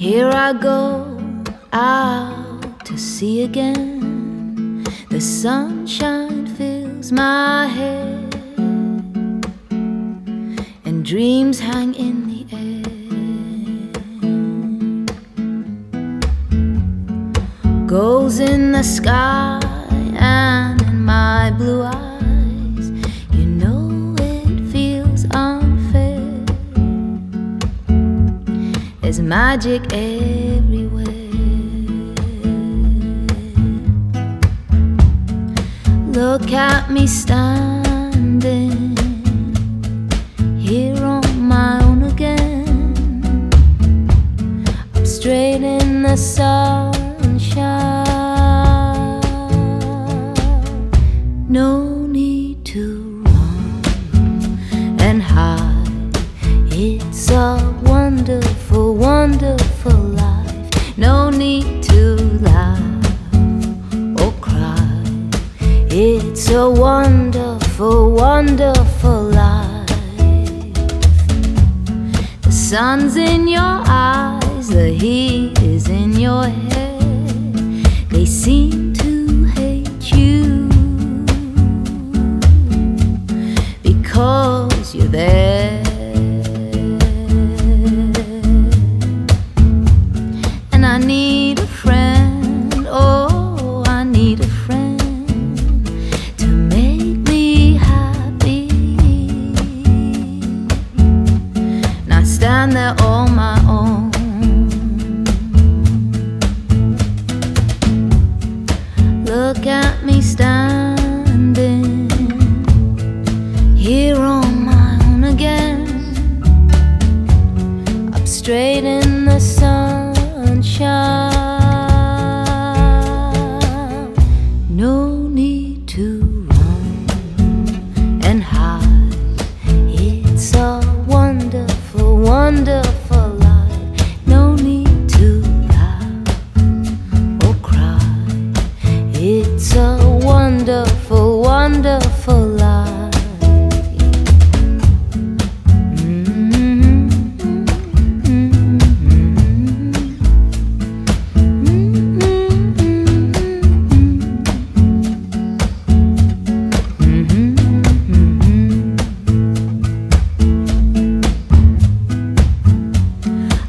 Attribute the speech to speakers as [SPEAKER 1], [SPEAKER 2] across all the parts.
[SPEAKER 1] Here I go out to sea again. The sunshine fills my head, and dreams hang in the air. Goals in the sky and in my blue eyes, you know it feels unfair. There's magic everywhere. Look at me standing here on my own again. I'm straight in the sunshine. No need to run and hide. It's a wonderful, wonderful life. No need to laugh or cry. It's a wonderful, wonderful life. The sun's in your eyes, the heat is in your head. They seem to hate you because you're there. And I need a friend, oh, I need a friend to make me happy. And I stand there on my own. Look at me standing here on my own again. Up straight in the sunshine. No need to run and hide. It's a wonderful, wonderful life. No need to laugh or cry. It's a wonderful, wonderful life.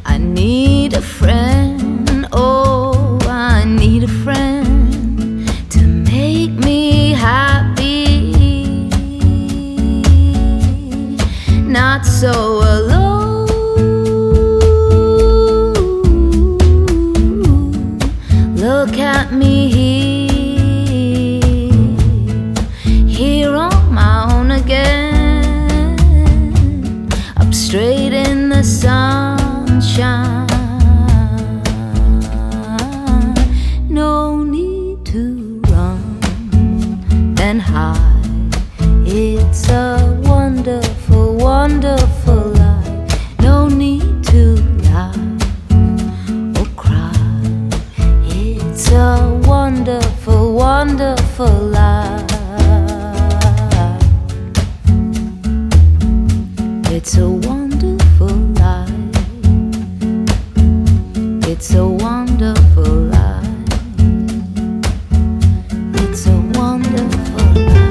[SPEAKER 1] I need a friend, oh, I need a friend to make me happy. Not so alone. Look at me here on my own again. Up straight in the sunshine. No need to run and hide. It's a wonderful, wonderful life. No need to laugh or cry. It's a wonderful, wonderful life. It's a wonderful life. It's a wonderful life. It's a wonderful life.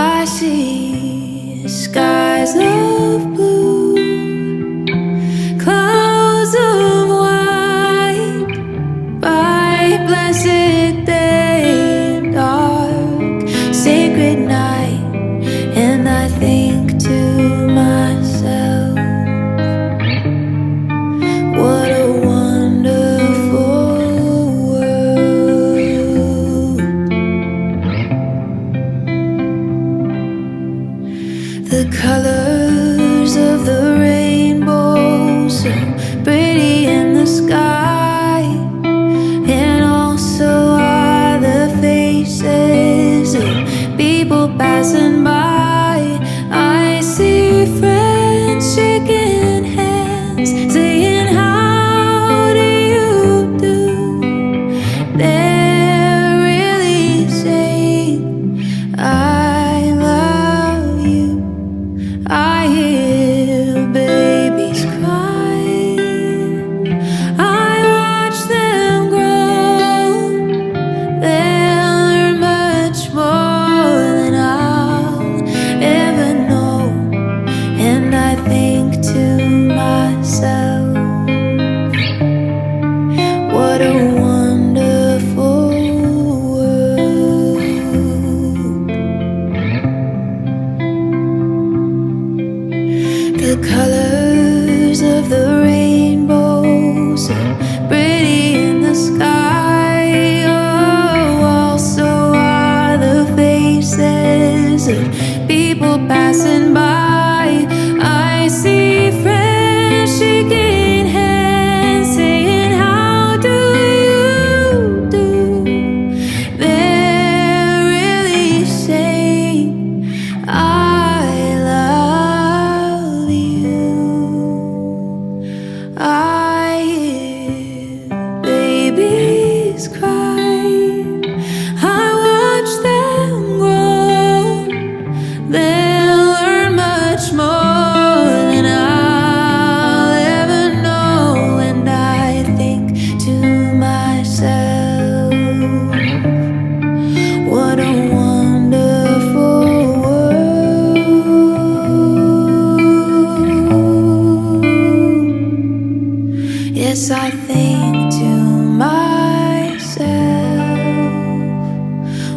[SPEAKER 1] I see skies of blue, clouds of white, bright blessed day and dark sacred night. And I think to myself, what a wonderful world. The colors of the rainbow, so pretty in the sky, and also are the faces of people passing by. I see friends shaking hands, saying, how do you do? They're really saying, I love you. I hear babies cry, I watch them grow. They'll learn much more than I'll ever know. And I think to myself, what a wonderful world. The colors of the rainbow, so pretty in the sky. Oh, also are the faces of people passing by. I see friends shaking hands, saying, how do you do? They're really saying, I love you. I hear babies cry, I watch them grow. They'll learn much more than I'll ever know. And I think to myself, what a wonderful world. Yes, I think to myself,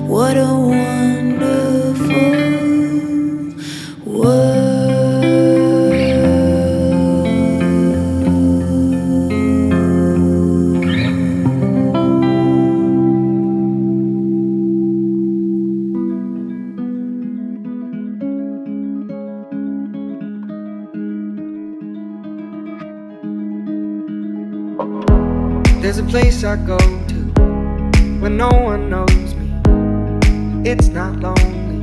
[SPEAKER 1] what a wonderful world.
[SPEAKER 2] There's a place I go to when no one knows me. It's not lonely,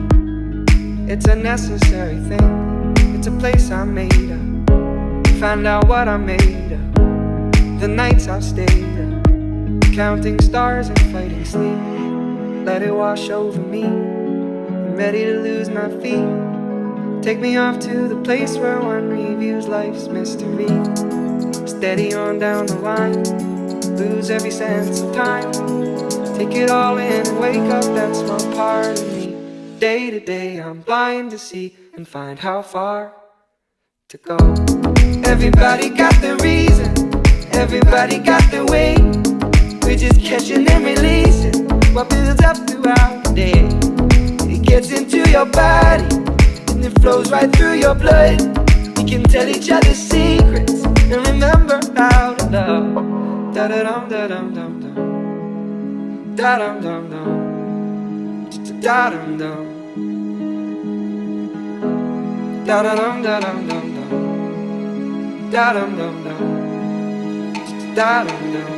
[SPEAKER 2] it's a necessary thing. It's a place I made up, find out what I made of. The nights I've stayed up, counting stars and fighting sleep. Let it wash over me, I'm ready to lose my feet. Take me off to the place where one reviews life's mystery. Steady on down the line, lose every sense of time. Take it all in and wake up that small part of me. Day to day I'm blind to see and find how far to go. Everybody got their reason, everybody got their way. We're just catching and releasing what builds up throughout the day. It gets into your body and it flows right through your blood. We can tell each other secrets and remember how to love. Da-da-dum, da-dum, dum, dum. Da-dum, dum, dum. Da-dum, dum. Da-da-dum, da-dum, dum, dum. Da-dum, dum, dum. Da-dum, dum.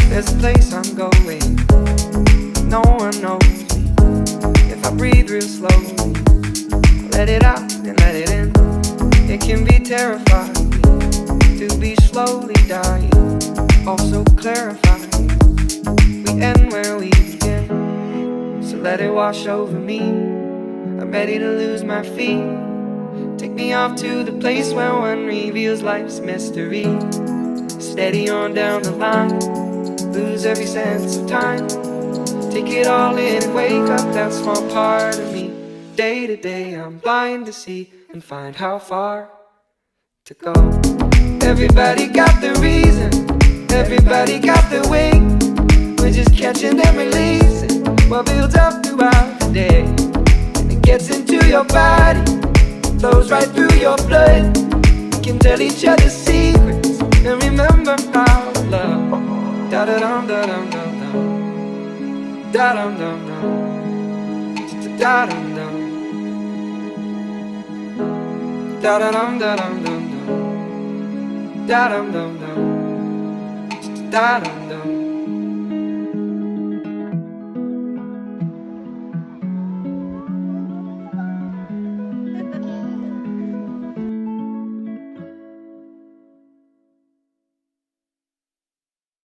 [SPEAKER 2] There's a place I'm going, no one knows me. If I breathe real slowly, let it out and let it in. It can be terrifying to be slowly dying, also clarifying let it wash over me. I'm ready to lose my feet. Take me off to the place where one reveals life's mystery. Steady on down the line, lose every sense of time. Take it all in and wake up that small part of me. Day to day I'm blind to see and find how far to go. Everybody got the reason, everybody got the way. We're just catching and releasing what builds up throughout the day. And it gets into your body, flows right through your blood. We can tell each other secrets and remember our love. Da da dum da dum dum dum, da dum dum dum, da dum dum, da da dum da dum dum dum, da dum dum dum, da dum dum.